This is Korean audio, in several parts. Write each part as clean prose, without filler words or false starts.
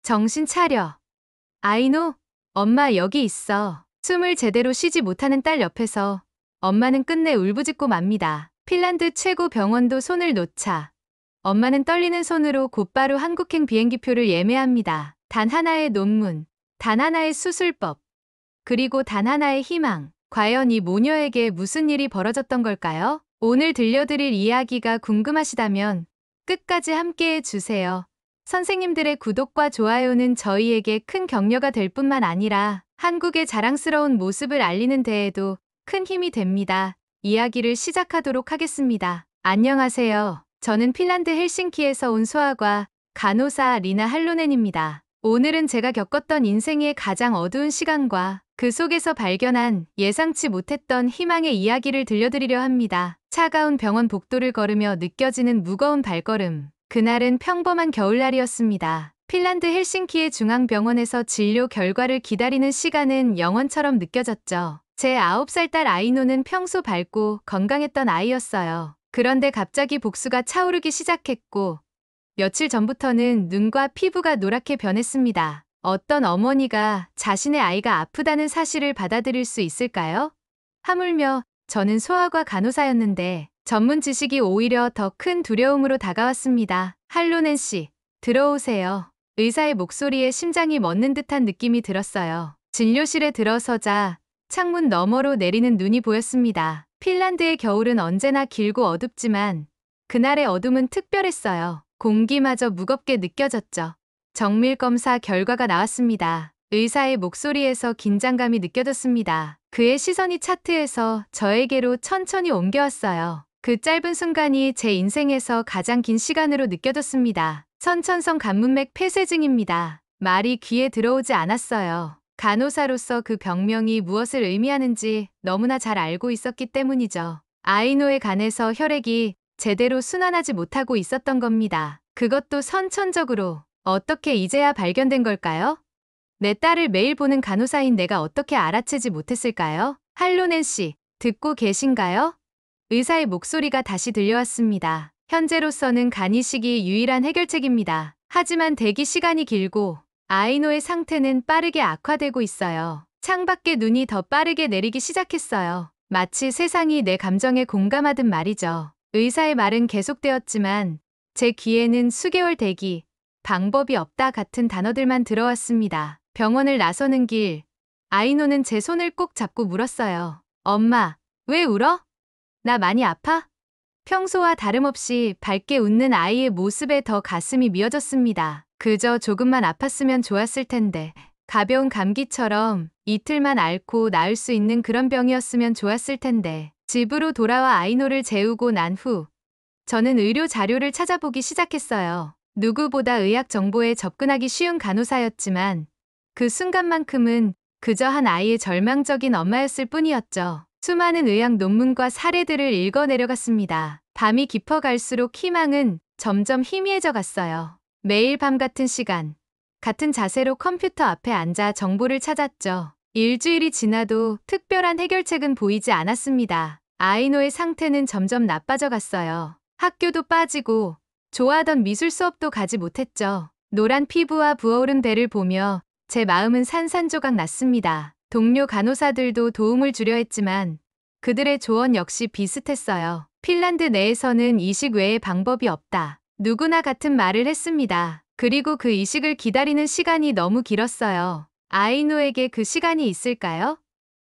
정신 차려. 아이노, 엄마 여기 있어. 숨을 제대로 쉬지 못하는 딸 옆에서 엄마는 끝내 울부짖고 맙니다. 핀란드 최고 병원도 손을 놓자 엄마는 떨리는 손으로 곧바로 한국행 비행기표를 예매합니다. 단 하나의 논문, 단 하나의 수술법, 그리고 단 하나의 희망. 과연 이 모녀에게 무슨 일이 벌어졌던 걸까요? 오늘 들려드릴 이야기가 궁금하시다면 끝까지 함께해 주세요. 선생님들의 구독과 좋아요는 저희에게 큰 격려가 될 뿐만 아니라 한국의 자랑스러운 모습을 알리는 데에도 큰 힘이 됩니다. 이야기를 시작하도록 하겠습니다. 안녕하세요. 저는 핀란드 헬싱키에서 온 소아과 간호사 리나 할로넨입니다. 오늘은 제가 겪었던 인생의 가장 어두운 시간과 그 속에서 발견한 예상치 못했던 희망의 이야기를 들려드리려 합니다. 차가운 병원 복도를 걸으며 느껴지는 무거운 발걸음. 그날은 평범한 겨울날이었습니다. 핀란드 헬싱키의 중앙병원에서 진료 결과를 기다리는 시간은 영원처럼 느껴졌죠. 제 9살 딸 아이노는 평소 밝고 건강했던 아이였어요. 그런데 갑자기 복수가 차오르기 시작했고 며칠 전부터는 눈과 피부가 노랗게 변했습니다. 어떤 어머니가 자신의 아이가 아프다는 사실을 받아들일 수 있을까요? 하물며 저는 소아과 간호사였는데 전문 지식이 오히려 더 큰 두려움으로 다가왔습니다. 할로넨 씨, 들어오세요. 의사의 목소리에 심장이 멎는 듯한 느낌이 들었어요. 진료실에 들어서자 창문 너머로 내리는 눈이 보였습니다. 핀란드의 겨울은 언제나 길고 어둡지만 그날의 어둠은 특별했어요. 공기마저 무겁게 느껴졌죠. 정밀 검사 결과가 나왔습니다. 의사의 목소리에서 긴장감이 느껴졌습니다. 그의 시선이 차트에서 저에게로 천천히 옮겨왔어요. 그 짧은 순간이 제 인생에서 가장 긴 시간으로 느껴졌습니다. 선천성 간문맥 폐쇄증입니다. 말이 귀에 들어오지 않았어요. 간호사로서 그 병명이 무엇을 의미하는지 너무나 잘 알고 있었기 때문이죠. 아이노의 간에서 혈액이 제대로 순환하지 못하고 있었던 겁니다. 그것도 선천적으로. 어떻게 이제야 발견된 걸까요? 내 딸을 매일 보는 간호사인 내가 어떻게 알아채지 못했을까요? 할로넨 씨, 듣고 계신가요? 의사의 목소리가 다시 들려왔습니다. 현재로서는 간 이식이 유일한 해결책입니다. 하지만 대기 시간이 길고 아이노의 상태는 빠르게 악화되고 있어요. 창밖에 눈이 더 빠르게 내리기 시작했어요. 마치 세상이 내 감정에 공감하듯 말이죠. 의사의 말은 계속되었지만 제 귀에는 수개월 대기, 방법이 없다 같은 단어들만 들어왔습니다. 병원을 나서는 길, 아이노는 제 손을 꼭 잡고 물었어요. 엄마, 왜 울어? 나 많이 아파? 평소와 다름없이 밝게 웃는 아이의 모습에 더 가슴이 미어졌습니다. 그저 조금만 아팠으면 좋았을 텐데. 가벼운 감기처럼 이틀만 앓고 나을 수 있는 그런 병이었으면 좋았을 텐데. 집으로 돌아와 아이노를 재우고 난 후 저는 의료 자료를 찾아보기 시작했어요. 누구보다 의학 정보에 접근하기 쉬운 간호사였지만 그 순간만큼은 그저 한 아이의 절망적인 엄마였을 뿐이었죠. 수많은 의학 논문과 사례들을 읽어 내려갔습니다. 밤이 깊어갈수록 희망은 점점 희미해져 갔어요. 매일 밤 같은 시간, 같은 자세로 컴퓨터 앞에 앉아 정보를 찾았죠. 일주일이 지나도 특별한 해결책은 보이지 않았습니다. 아이노의 상태는 점점 나빠져 갔어요. 학교도 빠지고 좋아하던 미술 수업도 가지 못했죠. 노란 피부와 부어오른 배를 보며 제 마음은 산산조각 났습니다. 동료 간호사들도 도움을 주려 했지만 그들의 조언 역시 비슷했어요. 핀란드 내에서는 이식 외에 방법이 없다. 누구나 같은 말을 했습니다. 그리고 그 이식을 기다리는 시간이 너무 길었어요. 아이노에게 그 시간이 있을까요?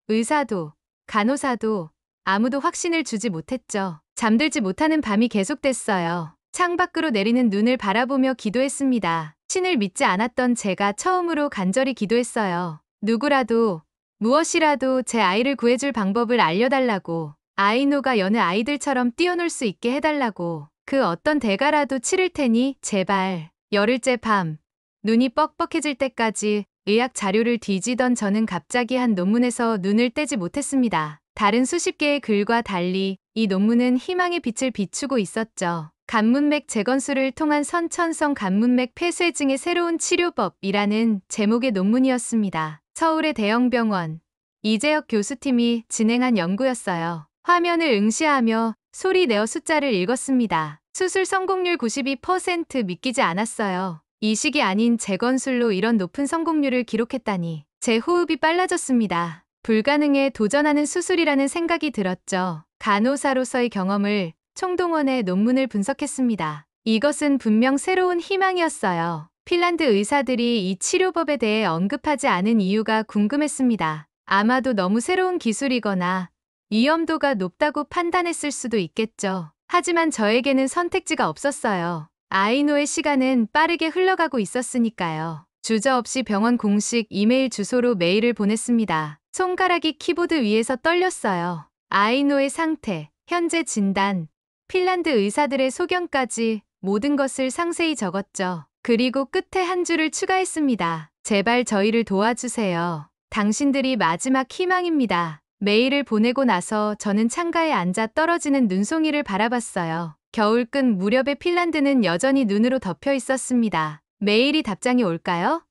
의사도, 간호사도 아무도 확신을 주지 못했죠. 잠들지 못하는 밤이 계속됐어요. 창밖으로 내리는 눈을 바라보며 기도했습니다. 신을 믿지 않았던 제가 처음으로 간절히 기도했어요. 누구라도, 무엇이라도 제 아이를 구해줄 방법을 알려달라고. 아이노가 여느 아이들처럼 뛰어놀 수 있게 해달라고. 그 어떤 대가라도 치를 테니 제발. 열흘째 밤, 눈이 뻑뻑해질 때까지 의학 자료를 뒤지던 저는 갑자기 한 논문에서 눈을 떼지 못했습니다. 다른 수십 개의 글과 달리 이 논문은 희망의 빛을 비추고 있었죠. 간문맥 재건수를 통한 선천성 간문맥 폐쇄증의 새로운 치료법이라는 제목의 논문이었습니다. 서울의 대형병원, 이재혁 교수팀이 진행한 연구였어요. 화면을 응시하며 소리 내어 숫자를 읽었습니다. 수술 성공률 92% 믿기지 않았어요. 이식이 아닌 재건술로 이런 높은 성공률을 기록했다니 제 호흡이 빨라졌습니다. 불가능에 도전하는 수술이라는 생각이 들었죠. 간호사로서의 경험을 총동원해 논문을 분석했습니다. 이것은 분명 새로운 희망이었어요. 핀란드 의사들이 이 치료법에 대해 언급하지 않은 이유가 궁금했습니다. 아마도 너무 새로운 기술이거나 위험도가 높다고 판단했을 수도 있겠죠. 하지만 저에게는 선택지가 없었어요. 아이노의 시간은 빠르게 흘러가고 있었으니까요. 주저없이 병원 공식 이메일 주소로 메일을 보냈습니다. 손가락이 키보드 위에서 떨렸어요. 아이노의 상태, 현재 진단, 핀란드 의사들의 소견까지 모든 것을 상세히 적었죠. 그리고 끝에 한 줄을 추가했습니다. 제발 저희를 도와주세요. 당신들이 마지막 희망입니다. 메일을 보내고 나서 저는 창가에 앉아 떨어지는 눈송이를 바라봤어요. 겨울 끝 무렵의 핀란드는 여전히 눈으로 덮여 있었습니다. 메일이 답장이 올까요?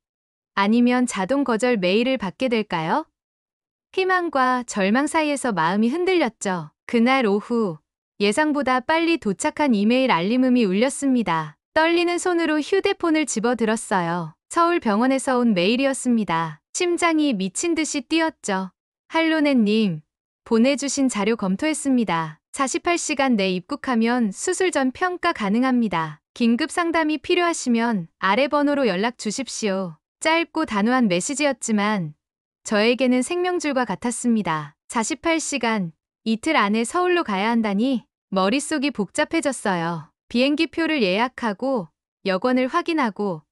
아니면 자동 거절 메일을 받게 될까요? 희망과 절망 사이에서 마음이 흔들렸죠. 그날 오후 예상보다 빨리 도착한 이메일 알림음이 울렸습니다. 떨리는 손으로 휴대폰을 집어들었어요. 서울 병원에서 온 메일이었습니다. 심장이 미친 듯이 뛰었죠. 할로네님, 보내주신 자료 검토했습니다. 48시간 내 입국하면 수술 전 평가 가능합니다. 긴급 상담이 필요하시면 아래 번호로 연락 주십시오. 짧고 단호한 메시지였지만 저에게는 생명줄과 같았습니다. 48시간, 이틀 안에 서울로 가야 한다니 머릿속이 복잡해졌어요. 비행기 표를 예약하고 여권을 확인하고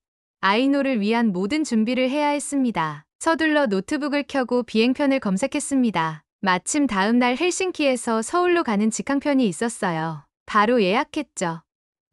아이노를 위한 모든 준비를 해야 했습니다. 서둘러 노트북을 켜고 비행편을 검색했습니다. 마침 다음 날 헬싱키에서 서울로 가는 직항편이 있었어요. 바로 예약했죠.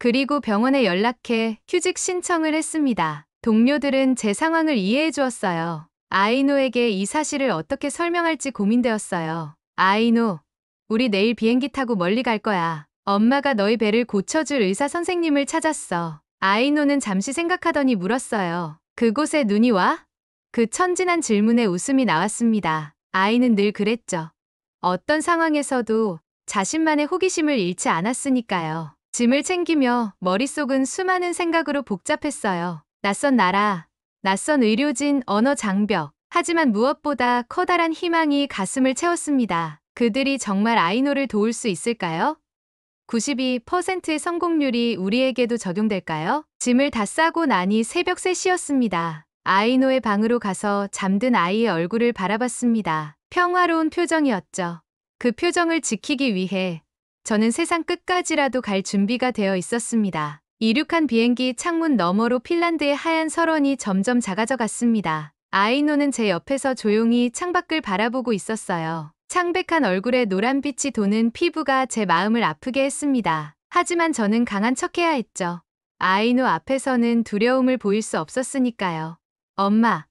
그리고 병원에 연락해 휴직 신청을 했습니다. 동료들은 제 상황을 이해해 주었어요. 아이노에게 이 사실을 어떻게 설명할지 고민되었어요. 아이노, 우리 내일 비행기 타고 멀리 갈 거야. 엄마가 너희 배를 고쳐줄 의사 선생님을 찾았어. 아이노는 잠시 생각하더니 물었어요. 그곳에 눈이 와? 그 천진한 질문에 웃음이 나왔습니다. 아이는 늘 그랬죠. 어떤 상황에서도 자신만의 호기심을 잃지 않았으니까요. 짐을 챙기며 머릿속은 수많은 생각으로 복잡했어요. 낯선 나라, 낯선 의료진, 언어 장벽. 하지만 무엇보다 커다란 희망이 가슴을 채웠습니다. 그들이 정말 아이노를 도울 수 있을까요? 92%의 성공률이 우리에게도 적용될까요? 짐을 다 싸고 나니 새벽 3시였습니다. 아이노의 방으로 가서 잠든 아이의 얼굴을 바라봤습니다. 평화로운 표정이었죠. 그 표정을 지키기 위해 저는 세상 끝까지라도 갈 준비가 되어 있었습니다. 이륙한 비행기 창문 너머로 핀란드의 하얀 설원이 점점 작아져 갔습니다. 아이노는 제 옆에서 조용히 창밖을 바라보고 있었어요. 창백한 얼굴에 노란빛이 도는 피부가 제 마음을 아프게 했습니다. 하지만 저는 강한 척해야 했죠. 아이노 앞에서는 두려움을 보일 수 없었으니까요. 엄마,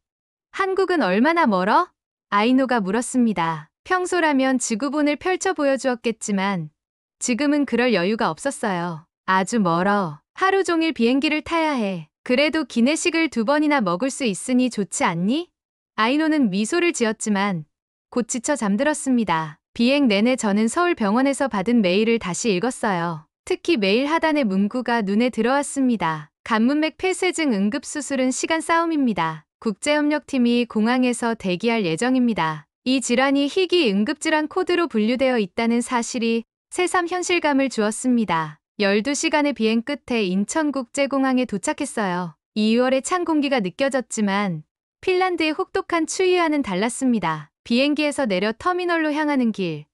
한국은 얼마나 멀어? 아이노가 물었습니다. 평소라면 지구본을 펼쳐 보여주었겠지만 지금은 그럴 여유가 없었어요. 아주 멀어. 하루 종일 비행기를 타야 해. 그래도 기내식을 2번이나 먹을 수 있으니 좋지 않니? 아이노는 미소를 지었지만 곧 지쳐 잠들었습니다. 비행 내내 저는 서울 병원에서 받은 메일을 다시 읽었어요. 특히 메일 하단의 문구가 눈에 들어왔습니다. 간문맥 폐쇄증 응급수술은 시간 싸움입니다. 국제협력팀이 공항에서 대기할 예정입니다. 이 질환이 희귀 응급질환 코드로 분류되어 있다는 사실이 새삼 현실감을 주었습니다. 12시간의 비행 끝에 인천국제공항에 도착했어요. 2월의 찬 공기가 느껴졌지만 핀란드의 혹독한 추위와는 달랐습니다. 비행기에서 내려 터미널로 향하는 길.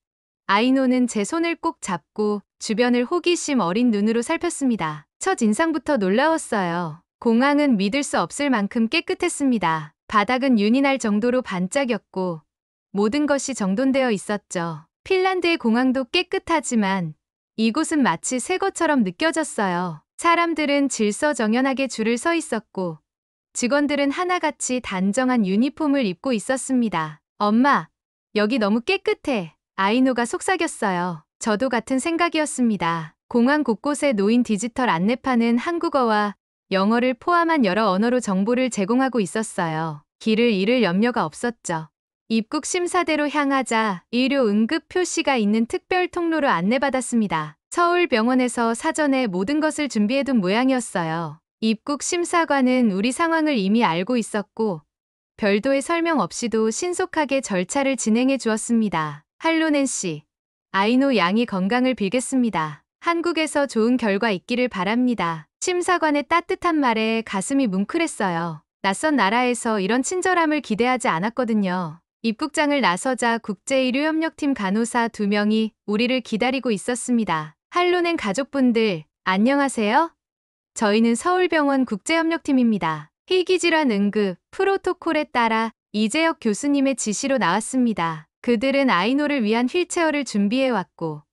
아이노는 제 손을 꼭 잡고 주변을 호기심 어린 눈으로 살폈습니다. 첫 인상부터 놀라웠어요. 공항은 믿을 수 없을 만큼 깨끗했습니다. 바닥은 윤이 날 정도로 반짝였고 모든 것이 정돈되어 있었죠. 핀란드의 공항도 깨끗하지만 이곳은 마치 새 것처럼 느껴졌어요. 사람들은 질서정연하게 줄을 서 있었고 직원들은 하나같이 단정한 유니폼을 입고 있었습니다. 엄마, 여기 너무 깨끗해. 아이노가 속삭였어요. 저도 같은 생각이었습니다. 공항 곳곳에 놓인 디지털 안내판은 한국어와 영어를 포함한 여러 언어로 정보를 제공하고 있었어요. 길을 잃을 염려가 없었죠. 입국 심사대로 향하자 의료 응급 표시가 있는 특별 통로로 안내받았습니다. 서울 병원에서 사전에 모든 것을 준비해둔 모양이었어요. 입국 심사관은 우리 상황을 이미 알고 있었고 별도의 설명 없이도 신속하게 절차를 진행해 주었습니다. 할로넨 씨, 아이노 양이 건강을 빌겠습니다. 한국에서 좋은 결과 있기를 바랍니다. 심사관의 따뜻한 말에 가슴이 뭉클했어요. 낯선 나라에서 이런 친절함을 기대하지 않았거든요. 입국장을 나서자 국제의료협력팀 간호사 2명이 우리를 기다리고 있었습니다. 할로넨 가족분들, 안녕하세요. 저희는 서울병원 국제협력팀입니다. 희귀질환 응급 프로토콜에 따라 이재혁 교수님의 지시로 나왔습니다. 그들은 아이노를 위한 휠체어를 준비해왔고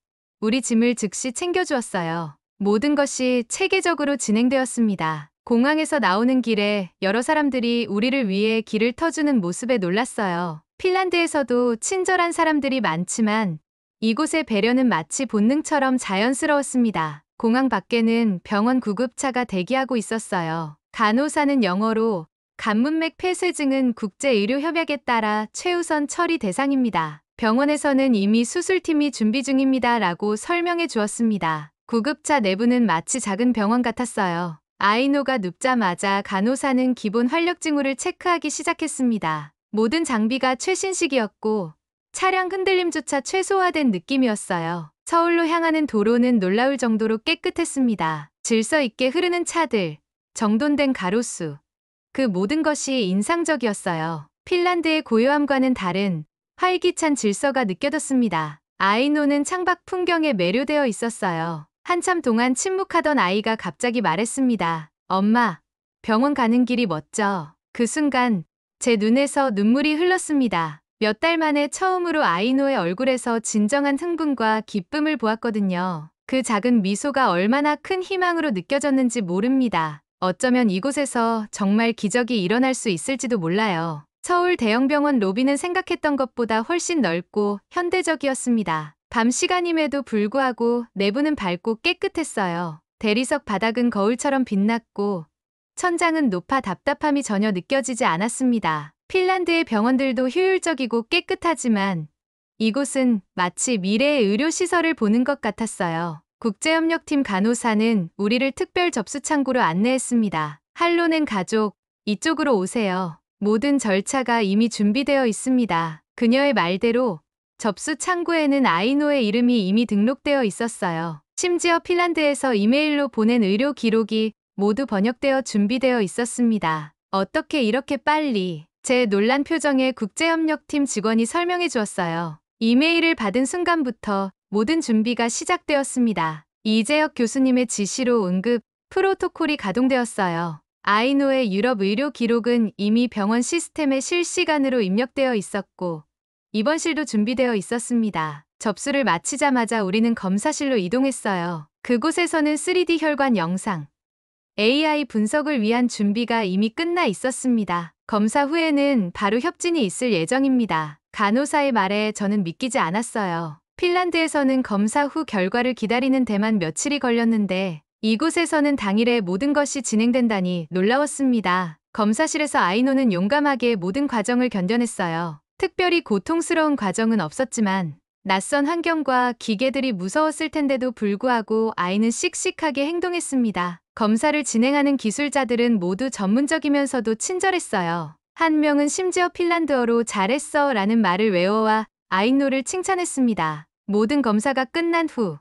우리 짐을 즉시 챙겨주었어요. 모든 것이 체계적으로 진행되었습니다. 공항에서 나오는 길에 여러 사람들이 우리를 위해 길을 터주는 모습에 놀랐어요. 핀란드에서도 친절한 사람들이 많지만 이곳의 배려는 마치 본능처럼 자연스러웠습니다. 공항 밖에는 병원 구급차가 대기하고 있었어요. 간호사는 영어로 간문맥 폐쇄증은 국제의료협약에 따라 최우선 처리 대상입니다. 병원에서는 이미 수술팀이 준비 중입니다. 라고 설명해 주었습니다. 구급차 내부는 마치 작은 병원 같았어요. 아이노가 눕자마자 간호사는 기본 활력 징후를 체크하기 시작했습니다. 모든 장비가 최신식이었고 차량 흔들림조차 최소화된 느낌이었어요. 서울로 향하는 도로는 놀라울 정도로 깨끗했습니다. 질서 있게 흐르는 차들, 정돈된 가로수, 그 모든 것이 인상적이었어요. 핀란드의 고요함과는 다른 활기찬 질서가 느껴졌습니다. 아이노는 창밖 풍경에 매료되어 있었어요. 한참 동안 침묵하던 아이가 갑자기 말했습니다. 엄마, 병원 가는 길이 멋져. 그 순간 제 눈에서 눈물이 흘렀습니다. 몇 달 만에 처음으로 아이노의 얼굴에서 진정한 흥분과 기쁨을 보았거든요. 그 작은 미소가 얼마나 큰 희망으로 느껴졌는지 모릅니다. 어쩌면 이곳에서 정말 기적이 일어날 수 있을지도 몰라요. 서울 대형병원 로비는 생각했던 것보다 훨씬 넓고 현대적이었습니다. 밤 시간임에도 불구하고 내부는 밝고 깨끗했어요. 대리석 바닥은 거울처럼 빛났고 천장은 높아 답답함이 전혀 느껴지지 않았습니다. 핀란드의 병원들도 효율적이고 깨끗하지만 이곳은 마치 미래의 의료시설을 보는 것 같았어요. 국제협력팀 간호사는 우리를 특별 접수 창구로 안내했습니다. 할로넨 가족, 이쪽으로 오세요. 모든 절차가 이미 준비되어 있습니다. 그녀의 말대로 접수 창구에는 아이노의 이름이 이미 등록되어 있었어요. 심지어 핀란드에서 이메일로 보낸 의료 기록이 모두 번역되어 준비되어 있었습니다. 어떻게 이렇게 빨리? 제 놀란 표정에 국제협력팀 직원이 설명해 주었어요. 이메일을 받은 순간부터 모든 준비가 시작되었습니다. 이재혁 교수님의 지시로 응급 프로토콜이 가동되었어요. 아이노의 유럽 의료 기록은 이미 병원 시스템에 실시간으로 입력되어 있었고 입원실도 준비되어 있었습니다. 접수를 마치자마자 우리는 검사실로 이동했어요. 그곳에서는 3D 혈관 영상, AI 분석을 위한 준비가 이미 끝나 있었습니다. 검사 후에는 바로 협진이 있을 예정입니다. 간호사의 말에 저는 믿기지 않았어요. 핀란드에서는 검사 후 결과를 기다리는 데만 며칠이 걸렸는데 이곳에서는 당일에 모든 것이 진행된다니 놀라웠습니다. 검사실에서 아이노는 용감하게 모든 과정을 견뎌냈어요. 특별히 고통스러운 과정은 없었지만 낯선 환경과 기계들이 무서웠을 텐데도 불구하고 아이는 씩씩하게 행동했습니다. 검사를 진행하는 기술자들은 모두 전문적이면서도 친절했어요. 한 명은 심지어 핀란드어로 잘했어 라는 말을 외워와 아이노를 칭찬했습니다. 모든 검사가 끝난 후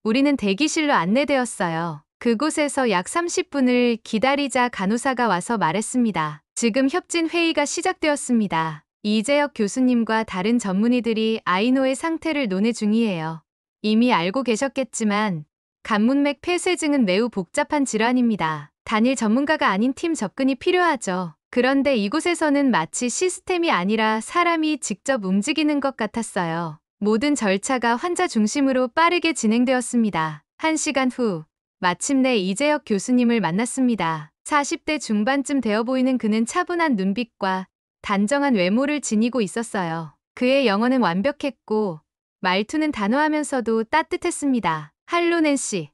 우리는 대기실로 안내되었어요. 그곳에서 약 30분을 기다리자 간호사가 와서 말했습니다. 지금 협진 회의가 시작되었습니다. 이재혁 교수님과 다른 전문의들이 아이노의 상태를 논의 중이에요. 이미 알고 계셨겠지만 간문맥 폐쇄증은 매우 복잡한 질환입니다. 단일 전문가가 아닌 팀 접근이 필요하죠. 그런데 이곳에서는 마치 시스템이 아니라 사람이 직접 움직이는 것 같았어요. 모든 절차가 환자 중심으로 빠르게 진행되었습니다. 1시간 후 마침내 이재혁 교수님을 만났습니다. 40대 중반쯤 되어 보이는 그는 차분한 눈빛과 단정한 외모를 지니고 있었어요. 그의 영어는 완벽했고 말투는 단호하면서도 따뜻했습니다. 할로넨 씨,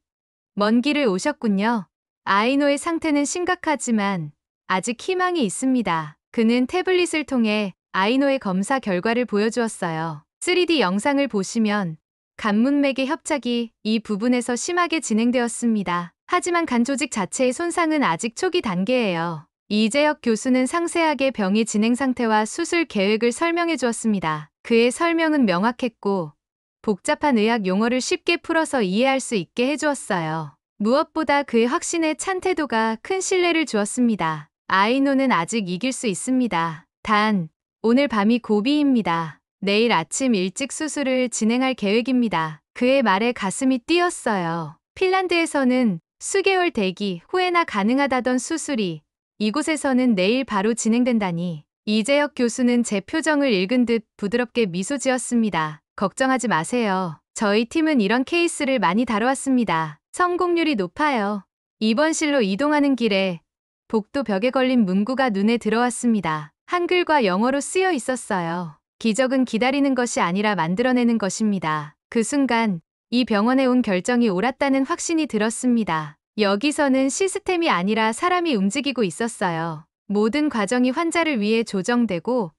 먼 길을 오셨군요. 아이노의 상태는 심각하지만 아직 희망이 있습니다. 그는 태블릿을 통해 아이노의 검사 결과를 보여주었어요. 3D 영상을 보시면 간문맥의 협착이 이 부분에서 심하게 진행되었습니다. 하지만 간 조직 자체의 손상은 아직 초기 단계예요. 이재혁 교수는 상세하게 병의 진행 상태와 수술 계획을 설명해 주었습니다. 그의 설명은 명확했고 복잡한 의학 용어를 쉽게 풀어서 이해할 수 있게 해주었어요. 무엇보다 그의 확신에 찬 태도가 큰 신뢰를 주었습니다. 아이노는 아직 이길 수 있습니다. 단, 오늘 밤이 고비입니다. 내일 아침 일찍 수술을 진행할 계획입니다. 그의 말에 가슴이 뛰었어요. 핀란드에서는 수개월 대기 후에나 가능하다던 수술이 이곳에서는 내일 바로 진행된다니. 이재혁 교수는 제 표정을 읽은 듯 부드럽게 미소 지었습니다. 걱정하지 마세요. 저희 팀은 이런 케이스를 많이 다뤄왔습니다. 성공률이 높아요. 입원실로 이동하는 길에 복도 벽에 걸린 문구가 눈에 들어왔습니다. 한글과 영어로 쓰여 있었어요. 기적은 기다리는 것이 아니라 만들어내는 것입니다. 그 순간 이 병원에 온 결정이 옳았다는 확신이 들었습니다. 여기서는 시스템이 아니라 사람이 움직이고 있었어요. 모든 과정이 환자를 위해 조정되고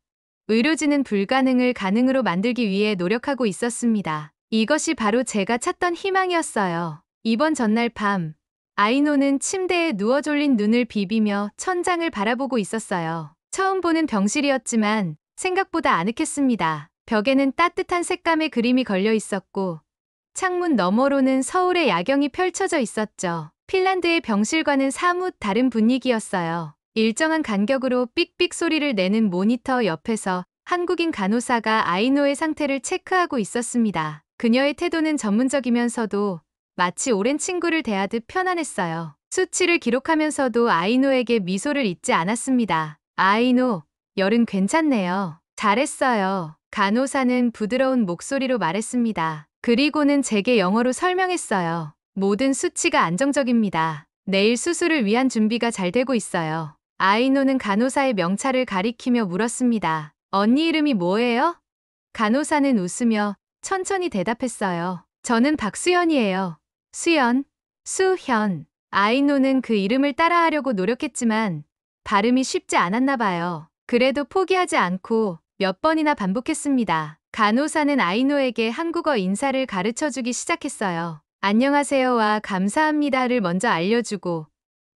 의료진은 불가능을 가능으로 만들기 위해 노력하고 있었습니다. 이것이 바로 제가 찾던 희망이었어요. 입원 전날 밤, 아이노는 침대에 누워 졸린 눈을 비비며 천장을 바라보고 있었어요. 처음 보는 병실이었지만 생각보다 아늑했습니다. 벽에는 따뜻한 색감의 그림이 걸려 있었고 창문 너머로는 서울의 야경이 펼쳐져 있었죠. 핀란드의 병실과는 사뭇 다른 분위기였어요. 일정한 간격으로 삑삑 소리를 내는 모니터 옆에서 한국인 간호사가 아이노의 상태를 체크하고 있었습니다. 그녀의 태도는 전문적이면서도 마치 오랜 친구를 대하듯 편안했어요. 수치를 기록하면서도 아이노에게 미소를 잊지 않았습니다. 아이노, 열은 괜찮네요. 잘했어요. 간호사는 부드러운 목소리로 말했습니다. 그리고는 제게 영어로 설명했어요. 모든 수치가 안정적입니다. 내일 수술을 위한 준비가 잘 되고 있어요. 아이노는 간호사의 명찰을 가리키며 물었습니다. 언니 이름이 뭐예요? 간호사는 웃으며 천천히 대답했어요. 저는 박수현이에요. 수연, 수현. 아이노는 그 이름을 따라하려고 노력했지만 발음이 쉽지 않았나 봐요. 그래도 포기하지 않고 몇 번이나 반복했습니다. 간호사는 아이노에게 한국어 인사를 가르쳐주기 시작했어요. 안녕하세요와 감사합니다를 먼저 알려주고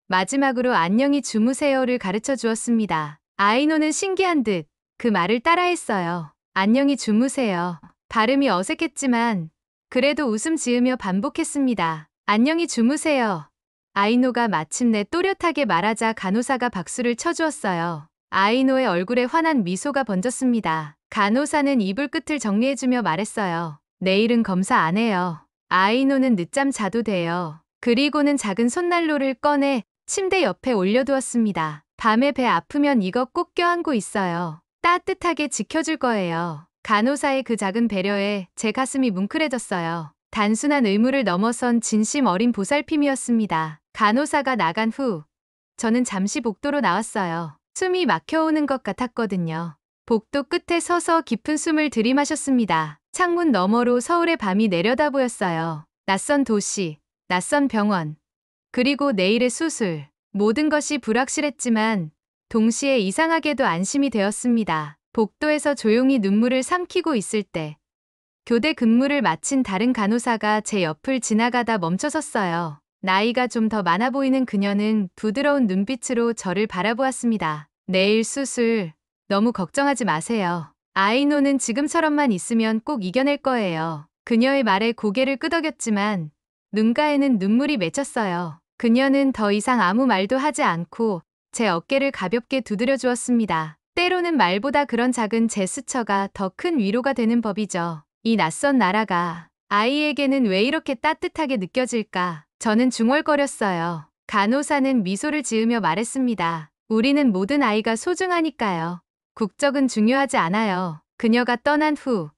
마지막으로 안녕히 주무세요를 가르쳐 주었습니다. 아이노는 신기한 듯 그 말을 따라했어요. 안녕히 주무세요. 발음이 어색했지만 그래도 웃음 지으며 반복했습니다. 안녕히 주무세요. 아이노가 마침내 또렷하게 말하자 간호사가 박수를 쳐주었어요. 아이노의 얼굴에 환한 미소가 번졌습니다. 간호사는 이불 끝을 정리해주며 말했어요. 내일은 검사 안 해요. 아이노는 늦잠 자도 돼요. 그리고는 작은 손난로를 꺼내 침대 옆에 올려두었습니다. 밤에 배 아프면 이거 꼭 껴안고 있어요. 따뜻하게 지켜줄 거예요. 간호사의 그 작은 배려에 제 가슴이 뭉클해졌어요. 단순한 의무를 넘어선 진심 어린 보살핌이었습니다. 간호사가 나간 후 저는 잠시 복도로 나왔어요. 숨이 막혀오는 것 같았거든요. 복도 끝에 서서 깊은 숨을 들이마셨습니다. 창문 너머로 서울의 밤이 내려다 보였어요. 낯선 도시, 낯선 병원, 그리고 내일의 수술. 모든 것이 불확실했지만 동시에 이상하게도 안심이 되었습니다. 복도에서 조용히 눈물을 삼키고 있을 때 교대 근무를 마친 다른 간호사가 제 옆을 지나가다 멈춰섰어요. 나이가 좀 더 많아 보이는 그녀는 부드러운 눈빛으로 저를 바라보았습니다. 내일 수술 너무 걱정하지 마세요. 아이노는 지금처럼만 있으면 꼭 이겨낼 거예요. 그녀의 말에 고개를 끄덕였지만 눈가에는 눈물이 맺혔어요. 그녀는 더 이상 아무 말도 하지 않고 제 어깨를 가볍게 두드려 주었습니다. 때로는 말보다 그런 작은 제스처가 더 큰 위로가 되는 법이죠. 이 낯선 나라가 아이에게는 왜 이렇게 따뜻하게 느껴질까? 저는 중얼거렸어요. 간호사는 미소를 지으며 말했습니다. 우리는 모든 아이가 소중하니까요. 국적은 중요하지 않아요. 그녀가 떠난 후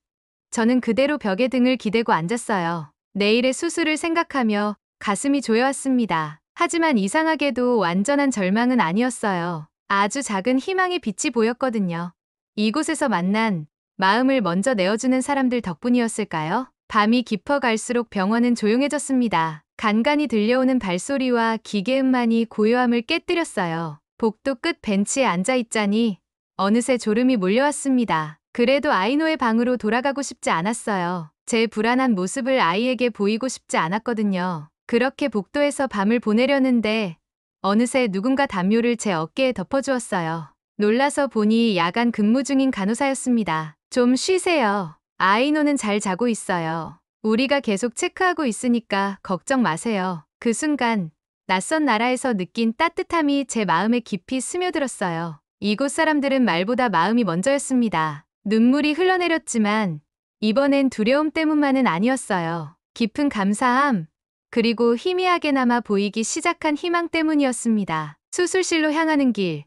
저는 그대로 벽에 등을 기대고 앉았어요. 내일의 수술을 생각하며 가슴이 조여왔습니다. 하지만 이상하게도 완전한 절망은 아니었어요. 아주 작은 희망의 빛이 보였거든요. 이곳에서 만난 마음을 먼저 내어주는 사람들 덕분이었을까요? 밤이 깊어갈수록 병원은 조용해졌습니다. 간간히 들려오는 발소리와 기계음만이 고요함을 깨뜨렸어요. 복도 끝 벤치에 앉아있자니 어느새 졸음이 몰려왔습니다. 그래도 아이노의 방으로 돌아가고 싶지 않았어요. 제 불안한 모습을 아이에게 보이고 싶지 않았거든요. 그렇게 복도에서 밤을 보내려는데 어느새 누군가 담요를 제 어깨에 덮어주었어요. 놀라서 보니 야간 근무 중인 간호사였습니다. 좀 쉬세요. 아이노는 잘 자고 있어요. 우리가 계속 체크하고 있으니까 걱정 마세요. 그 순간 낯선 나라에서 느낀 따뜻함이 제 마음에 깊이 스며들었어요. 이곳 사람들은 말보다 마음이 먼저였습니다. 눈물이 흘러내렸지만 이번엔 두려움 때문만은 아니었어요. 깊은 감사함, 그리고 희미하게나마 보이기 시작한 희망 때문이었습니다. 수술실로 향하는 길,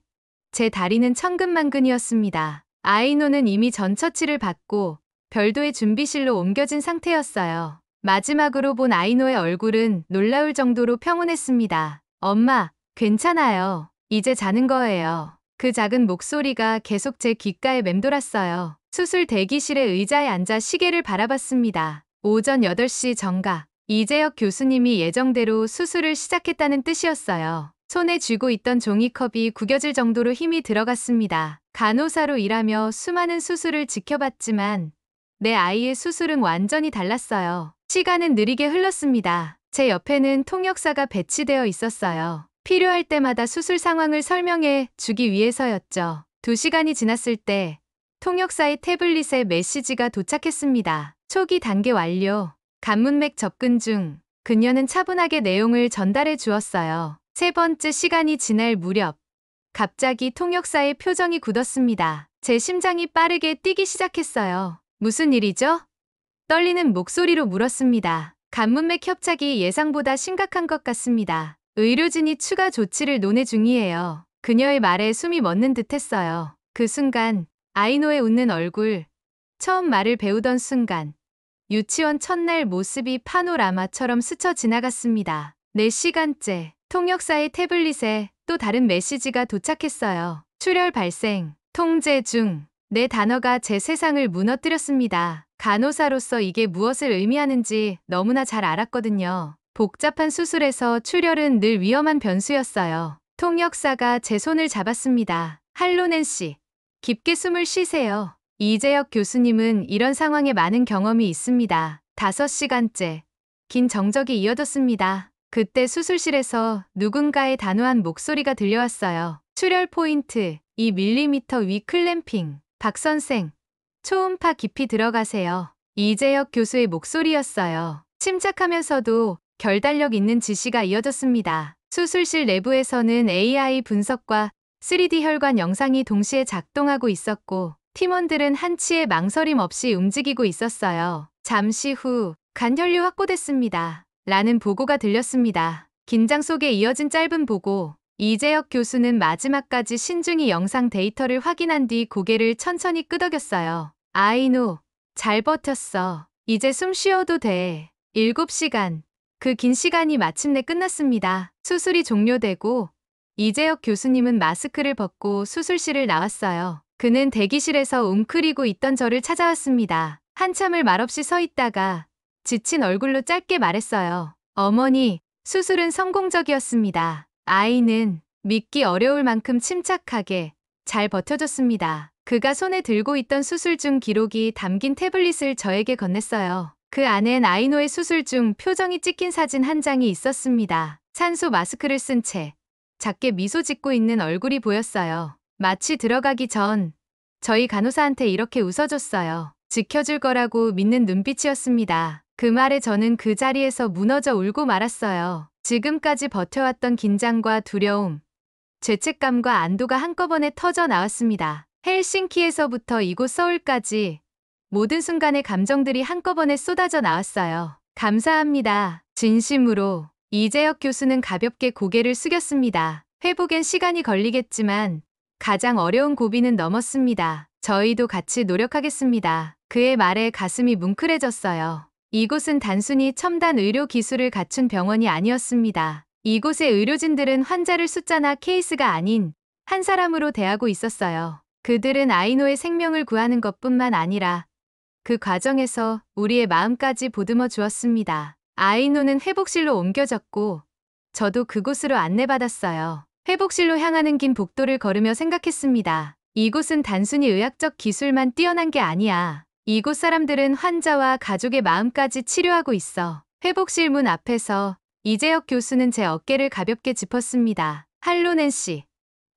제 다리는 천근만근이었습니다. 아이노는 이미 전 처치를 받고 별도의 준비실로 옮겨진 상태였어요. 마지막으로 본 아이노의 얼굴은 놀라울 정도로 평온했습니다. 엄마, 괜찮아요. 이제 자는 거예요. 그 작은 목소리가 계속 제 귓가에 맴돌았어요. 수술 대기실의 의자에 앉아 시계를 바라봤습니다. 오전 8시 정각. 이재혁 교수님이 예정대로 수술을 시작했다는 뜻이었어요. 손에 쥐고 있던 종이컵이 구겨질 정도로 힘이 들어갔습니다. 간호사로 일하며 수많은 수술을 지켜봤지만 내 아이의 수술은 완전히 달랐어요. 시간은 느리게 흘렀습니다. 제 옆에는 통역사가 배치되어 있었어요. 필요할 때마다 수술 상황을 설명해 주기 위해서였죠. 2시간이 지났을 때 통역사의 태블릿에 메시지가 도착했습니다. 초기 단계 완료. 관문맥 접근 중. 그녀는 차분하게 내용을 전달해 주었어요. 3번째 시간이 지날 무렵 갑자기 통역사의 표정이 굳었습니다. 제 심장이 빠르게 뛰기 시작했어요. 무슨 일이죠? 떨리는 목소리로 물었습니다. 관문맥 협착이 예상보다 심각한 것 같습니다. 의료진이 추가 조치를 논의 중이에요. 그녀의 말에 숨이 멎는 듯했어요. 그 순간 아이노의 웃는 얼굴, 처음 말을 배우던 순간 유치원 첫날 모습이 파노라마처럼 스쳐 지나갔습니다. 4시간째 통역사의 태블릿에 또 다른 메시지가 도착했어요. 출혈 발생, 통제 중. 네 단어가 제 세상을 무너뜨렸습니다. 간호사로서 이게 무엇을 의미하는지 너무나 잘 알았거든요. 복잡한 수술에서 출혈은 늘 위험한 변수였어요. 통역사가 제 손을 잡았습니다. 할로넨 씨, 깊게 숨을 쉬세요. 이재혁 교수님은 이런 상황에 많은 경험이 있습니다. 5시간째. 긴 정적이 이어졌습니다. 그때 수술실에서 누군가의 단호한 목소리가 들려왔어요. 출혈 포인트 2mm 위 클램핑. 박 선생, 초음파 깊이 들어가세요. 이재혁 교수의 목소리였어요. 침착하면서도 결단력 있는 지시가 이어졌습니다. 수술실 내부에서는 AI 분석과 3D 혈관 영상이 동시에 작동하고 있었고 팀원들은 한치의 망설임 없이 움직이고 있었어요. 잠시 후 간혈류 확보됐습니다. 라는 보고가 들렸습니다. 긴장 속에 이어진 짧은 보고. 이재혁 교수는 마지막까지 신중히 영상 데이터를 확인한 뒤 고개를 천천히 끄덕였어요. 아이노, 잘 버텼어. 이제 숨 쉬어도 돼. 7시간. 그 긴 시간이 마침내 끝났습니다. 수술이 종료되고 이재혁 교수님은 마스크를 벗고 수술실을 나왔어요. 그는 대기실에서 웅크리고 있던 저를 찾아왔습니다. 한참을 말없이 서 있다가 지친 얼굴로 짧게 말했어요. 어머니, 수술은 성공적이었습니다. 아이는 믿기 어려울 만큼 침착하게 잘 버텨줬습니다. 그가 손에 들고 있던 수술 중 기록이 담긴 태블릿을 저에게 건넸어요. 그 안엔 아이노의 수술 중 표정이 찍힌 사진 한 장이 있었습니다. 산소 마스크를 쓴 채 작게 미소 짓고 있는 얼굴이 보였어요. 마취 들어가기 전 저희 간호사한테 이렇게 웃어줬어요. 지켜줄 거라고 믿는 눈빛이었습니다. 그 말에 저는 그 자리에서 무너져 울고 말았어요. 지금까지 버텨왔던 긴장과 두려움, 죄책감과 안도가 한꺼번에 터져 나왔습니다. 헬싱키에서부터 이곳 서울까지 모든 순간의 감정들이 한꺼번에 쏟아져 나왔어요. 감사합니다. 진심으로. 이재혁 교수는 가볍게 고개를 숙였습니다. 회복엔 시간이 걸리겠지만 가장 어려운 고비는 넘었습니다. 저희도 같이 노력하겠습니다. 그의 말에 가슴이 뭉클해졌어요. 이곳은 단순히 첨단 의료 기술을 갖춘 병원이 아니었습니다. 이곳의 의료진들은 환자를 숫자나 케이스가 아닌 한 사람으로 대하고 있었어요. 그들은 아이노의 생명을 구하는 것뿐만 아니라 그 과정에서 우리의 마음까지 보듬어 주었습니다. 아이노는 회복실로 옮겨졌고 저도 그곳으로 안내받았어요. 회복실로 향하는 긴 복도를 걸으며 생각했습니다. 이곳은 단순히 의학적 기술만 뛰어난 게 아니야. 이곳 사람들은 환자와 가족의 마음까지 치료하고 있어. 회복실 문 앞에서 이재혁 교수는 제 어깨를 가볍게 짚었습니다. 할로넨 씨,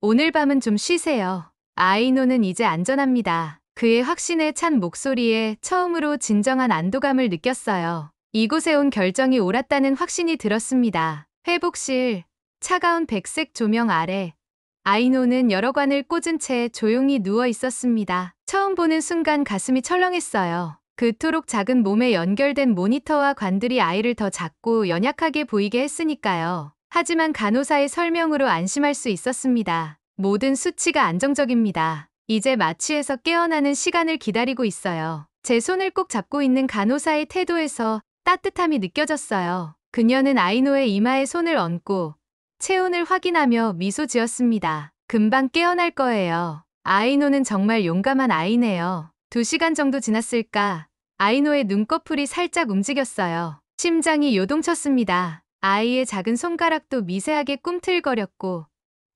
오늘 밤은 좀 쉬세요. 아이노는 이제 안전합니다. 그의 확신에 찬 목소리에 처음으로 진정한 안도감을 느꼈어요. 이곳에 온 결정이 옳았다는 확신이 들었습니다. 회복실, 차가운 백색 조명 아래 아이노는 여러 관을 꽂은 채 조용히 누워 있었습니다. 처음 보는 순간 가슴이 철렁했어요. 그토록 작은 몸에 연결된 모니터와 관들이 아이를 더 작고 연약하게 보이게 했으니까요. 하지만 간호사의 설명으로 안심할 수 있었습니다. 모든 수치가 안정적입니다. 이제 마취에서 깨어나는 시간을 기다리고 있어요. 제 손을 꼭 잡고 있는 간호사의 태도에서 따뜻함이 느껴졌어요. 그녀는 아이노의 이마에 손을 얹고 체온을 확인하며 미소 지었습니다. 금방 깨어날 거예요. 아이노는 정말 용감한 아이네요. 2시간 정도 지났을까? 아이노의 눈꺼풀이 살짝 움직였어요. 심장이 요동쳤습니다. 아이의 작은 손가락도 미세하게 꿈틀거렸고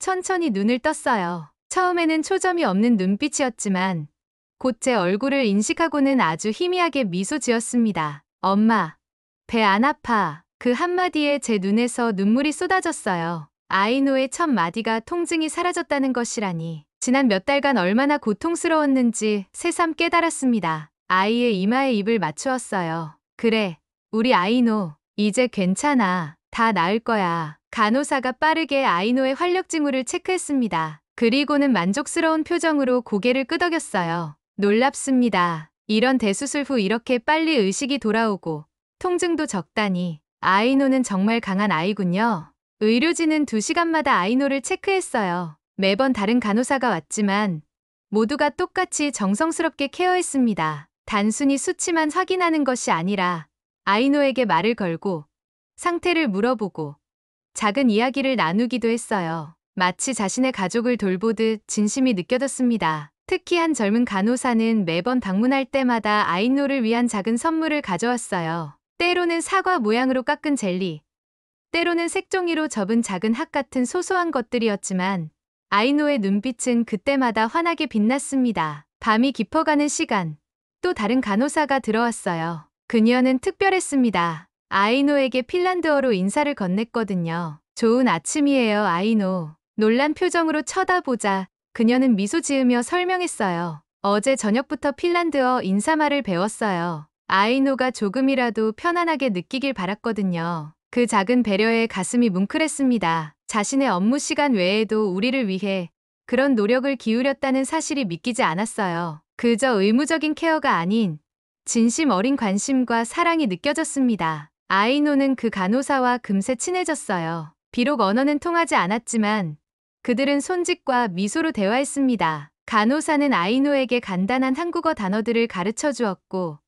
천천히 눈을 떴어요. 처음에는 초점이 없는 눈빛이었지만 곧 제 얼굴을 인식하고는 아주 희미하게 미소 지었습니다. 엄마, 배 안 아파. 그 한마디에 제 눈에서 눈물이 쏟아졌어요. 아이노의 첫 마디가 통증이 사라졌다는 것이라니. 지난 몇 달간 얼마나 고통스러웠는지 새삼 깨달았습니다. 아이의 이마에 입을 맞추었어요. 그래, 우리 아이노, 이제 괜찮아. 다 나을 거야. 간호사가 빠르게 아이노의 활력 징후를 체크했습니다. 그리고는 만족스러운 표정으로 고개를 끄덕였어요. 놀랍습니다. 이런 대수술 후 이렇게 빨리 의식이 돌아오고 통증도 적다니. 아이노는 정말 강한 아이군요. 의료진은 2시간마다 아이노를 체크했어요. 매번 다른 간호사가 왔지만 모두가 똑같이 정성스럽게 케어했습니다. 단순히 수치만 확인하는 것이 아니라 아이노에게 말을 걸고 상태를 물어보고 작은 이야기를 나누기도 했어요. 마치 자신의 가족을 돌보듯 진심이 느껴졌습니다. 특히 한 젊은 간호사는 매번 방문할 때마다 아이노를 위한 작은 선물을 가져왔어요. 때로는 사과 모양으로 깎은 젤리, 때로는 색종이로 접은 작은 학 같은 소소한 것들이었지만 아이노의 눈빛은 그때마다 환하게 빛났습니다. 밤이 깊어가는 시간, 또 다른 간호사가 들어왔어요. 그녀는 특별했습니다. 아이노에게 핀란드어로 인사를 건넸거든요. 좋은 아침이에요, 아이노. 놀란 표정으로 쳐다보자 그녀는 미소 지으며 설명했어요. 어제 저녁부터 핀란드어 인사말을 배웠어요. 아이노가 조금이라도 편안하게 느끼길 바랐거든요. 그 작은 배려에 가슴이 뭉클했습니다. 자신의 업무 시간 외에도 우리를 위해 그런 노력을 기울였다는 사실이 믿기지 않았어요. 그저 의무적인 케어가 아닌 진심 어린 관심과 사랑이 느껴졌습니다. 아이노는 그 간호사와 금세 친해졌어요. 비록 언어는 통하지 않았지만 그들은 손짓과 미소로 대화했습니다. 간호사는 아이노에게 간단한 한국어 단어들을 가르쳐 주었고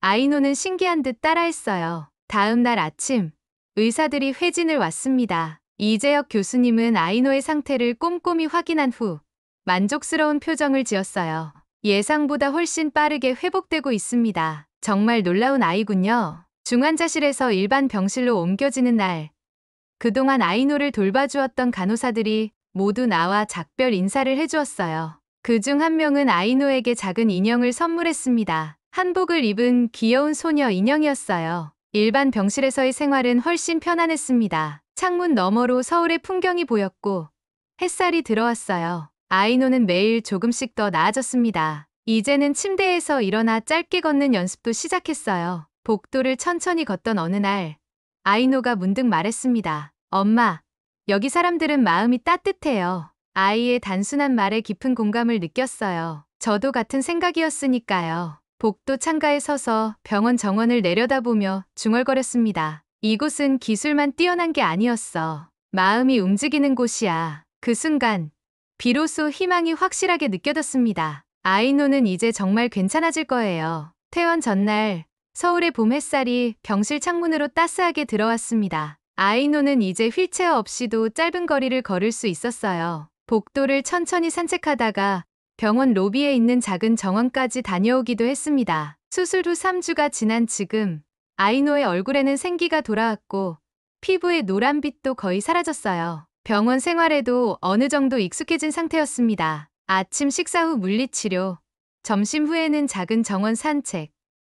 아이노는 신기한 듯 따라했어요. 다음 날 아침, 의사들이 회진을 왔습니다. 이재혁 교수님은 아이노의 상태를 꼼꼼히 확인한 후 만족스러운 표정을 지었어요. 예상보다 훨씬 빠르게 회복되고 있습니다. 정말 놀라운 아이군요. 중환자실에서 일반 병실로 옮겨지는 날, 그동안 아이노를 돌봐주었던 간호사들이 모두 나와 작별 인사를 해주었어요. 그중 한 명은 아이노에게 작은 인형을 선물했습니다. 한복을 입은 귀여운 소녀 인형이었어요. 일반 병실에서의 생활은 훨씬 편안했습니다. 창문 너머로 서울의 풍경이 보였고 햇살이 들어왔어요. 아이노는 매일 조금씩 더 나아졌습니다. 이제는 침대에서 일어나 짧게 걷는 연습도 시작했어요. 복도를 천천히 걷던 어느 날 아이노가 문득 말했습니다. 엄마, 여기 사람들은 마음이 따뜻해요. 아이의 단순한 말에 깊은 공감을 느꼈어요. 저도 같은 생각이었으니까요. 복도 창가에 서서 병원 정원을 내려다보며 중얼거렸습니다. 이곳은 기술만 뛰어난 게 아니었어. 마음이 움직이는 곳이야. 그 순간 비로소 희망이 확실하게 느껴졌습니다. 아이노는 이제 정말 괜찮아질 거예요. 퇴원 전날 서울의 봄 햇살이 병실 창문으로 따스하게 들어왔습니다. 아이노는 이제 휠체어 없이도 짧은 거리를 걸을 수 있었어요. 복도를 천천히 산책하다가 병원 로비에 있는 작은 정원까지 다녀오기도 했습니다. 수술 후 3주가 지난 지금 아이노의 얼굴에는 생기가 돌아왔고 피부의 노란빛도 거의 사라졌어요. 병원 생활에도 어느 정도 익숙해진 상태였습니다. 아침 식사 후 물리치료, 점심 후에는 작은 정원 산책,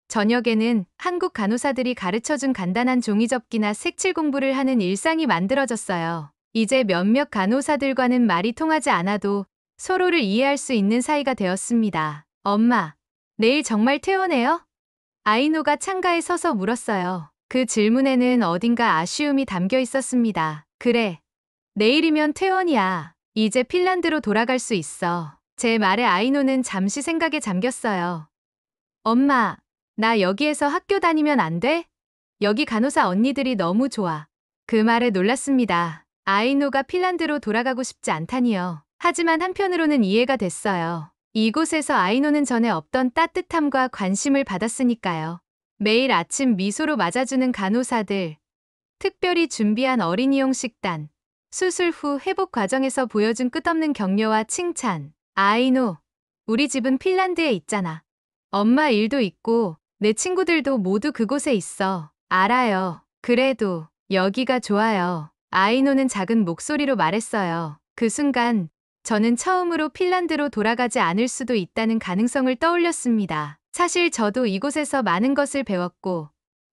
저녁에는 한국 간호사들이 가르쳐준 간단한 종이접기나 색칠 공부를 하는 일상이 만들어졌어요. 이제 몇몇 간호사들과는 말이 통하지 않아도 서로를 이해할 수 있는 사이가 되었습니다. 엄마, 내일 정말 퇴원해요? 아이노가 창가에 서서 물었어요. 그 질문에는 어딘가 아쉬움이 담겨 있었습니다. 그래. 내일이면 퇴원이야. 이제 핀란드로 돌아갈 수 있어. 제 말에 아이노는 잠시 생각에 잠겼어요. 엄마, 나 여기에서 학교 다니면 안 돼? 여기 간호사 언니들이 너무 좋아. 그 말에 놀랐습니다. 아이노가 핀란드로 돌아가고 싶지 않다니요. 하지만 한편으로는 이해가 됐어요. 이곳에서 아이노는 전에 없던 따뜻함과 관심을 받았으니까요. 매일 아침 미소로 맞아주는 간호사들, 특별히 준비한 어린이용 식단, 수술 후 회복 과정에서 보여준 끝없는 격려와 칭찬. 아이노, 우리 집은 핀란드에 있잖아. 엄마 일도 있고 내 친구들도 모두 그곳에 있어. 알아요. 그래도 여기가 좋아요. 아이노는 작은 목소리로 말했어요. 그 순간 저는 처음으로 핀란드로 돌아가지 않을 수도 있다는 가능성을 떠올렸습니다. 사실 저도 이곳에서 많은 것을 배웠고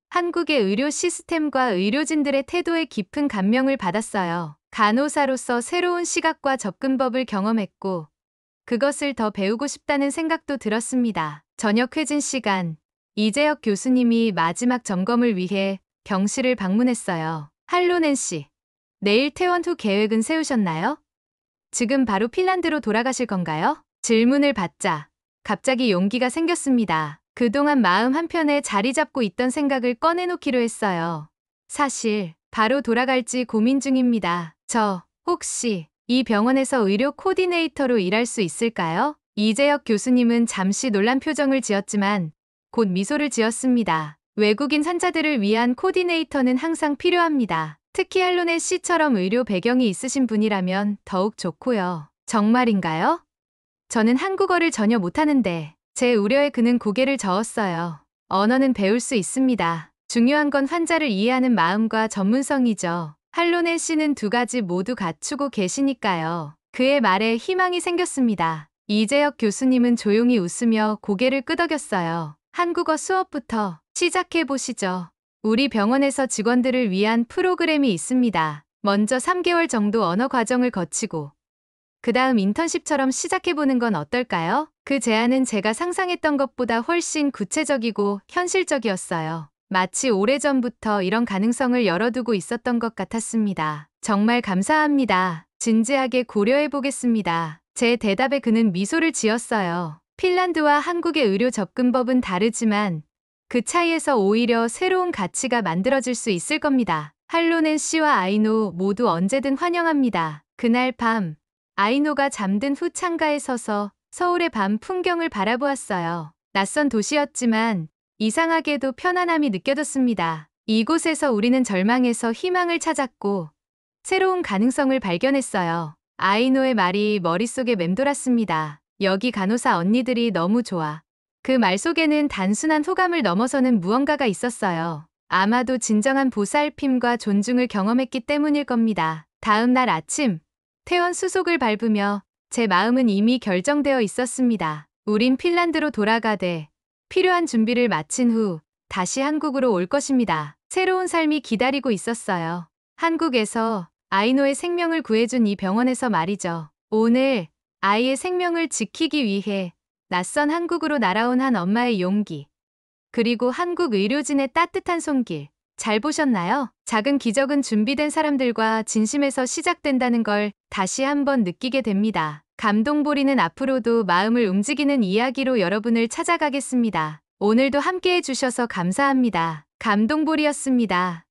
한국의 의료 시스템과 의료진들의 태도에 깊은 감명을 받았어요. 간호사로서 새로운 시각과 접근법을 경험했고 그것을 더 배우고 싶다는 생각도 들었습니다. 저녁 회진 시간, 이재혁 교수님이 마지막 점검을 위해 병실을 방문했어요. 할로 낸시, 내일 퇴원 후 계획은 세우셨나요? 지금 바로 핀란드로 돌아가실 건가요? 질문을 받자 갑자기 용기가 생겼습니다. 그동안 마음 한편에 자리 잡고 있던 생각을 꺼내놓기로 했어요. 사실 바로 돌아갈지 고민 중입니다. 저 혹시 이 병원에서 의료 코디네이터로 일할 수 있을까요? 이재혁 교수님은 잠시 놀란 표정을 지었지만 곧 미소를 지었습니다. 외국인 환자들을 위한 코디네이터는 항상 필요합니다. 특히 할로넷 씨처럼 의료 배경이 있으신 분이라면 더욱 좋고요. 정말인가요? 저는 한국어를 전혀 못하는데 제 우려에 그는 고개를 저었어요. 언어는 배울 수 있습니다. 중요한 건 환자를 이해하는 마음과 전문성이죠. 할로넷 씨는 두 가지 모두 갖추고 계시니까요. 그의 말에 희망이 생겼습니다. 이재혁 교수님은 조용히 웃으며 고개를 끄덕였어요. 한국어 수업부터 시작해 보시죠. 우리 병원에서 직원들을 위한 프로그램이 있습니다. 먼저 3개월 정도 언어 과정을 거치고 그 다음 인턴십처럼 시작해보는 건 어떨까요? 그 제안은 제가 상상했던 것보다 훨씬 구체적이고 현실적이었어요. 마치 오래전부터 이런 가능성을 열어두고 있었던 것 같았습니다. 정말 감사합니다. 진지하게 고려해보겠습니다. 제 대답에 그는 미소를 지었어요. 핀란드와 한국의 의료 접근법은 다르지만 그 차이에서 오히려 새로운 가치가 만들어질 수 있을 겁니다. 할로넨 씨와 아이노 모두 언제든 환영합니다. 그날 밤 아이노가 잠든 후 창가에 서서 서울의 밤 풍경을 바라보았어요. 낯선 도시였지만 이상하게도 편안함이 느껴졌습니다. 이곳에서 우리는 절망에서 희망을 찾았고 새로운 가능성을 발견했어요. 아이노의 말이 머릿속에 맴돌았습니다. 여기 간호사 언니들이 너무 좋아. 그 말 속에는 단순한 호감을 넘어서는 무언가가 있었어요. 아마도 진정한 보살핌과 존중을 경험했기 때문일 겁니다. 다음 날 아침, 퇴원 수속을 밟으며 제 마음은 이미 결정되어 있었습니다. 우린 핀란드로 돌아가되 필요한 준비를 마친 후 다시 한국으로 올 것입니다. 새로운 삶이 기다리고 있었어요. 한국에서 아이노의 생명을 구해준 이 병원에서 말이죠. 오늘 아이의 생명을 지키기 위해 낯선 한국으로 날아온 한 엄마의 용기, 그리고 한국 의료진의 따뜻한 손길. 잘 보셨나요? 작은 기적은 준비된 사람들과 진심에서 시작된다는 걸 다시 한번 느끼게 됩니다. 감동보리는 앞으로도 마음을 움직이는 이야기로 여러분을 찾아가겠습니다. 오늘도 함께해 주셔서 감사합니다. 감동보리였습니다.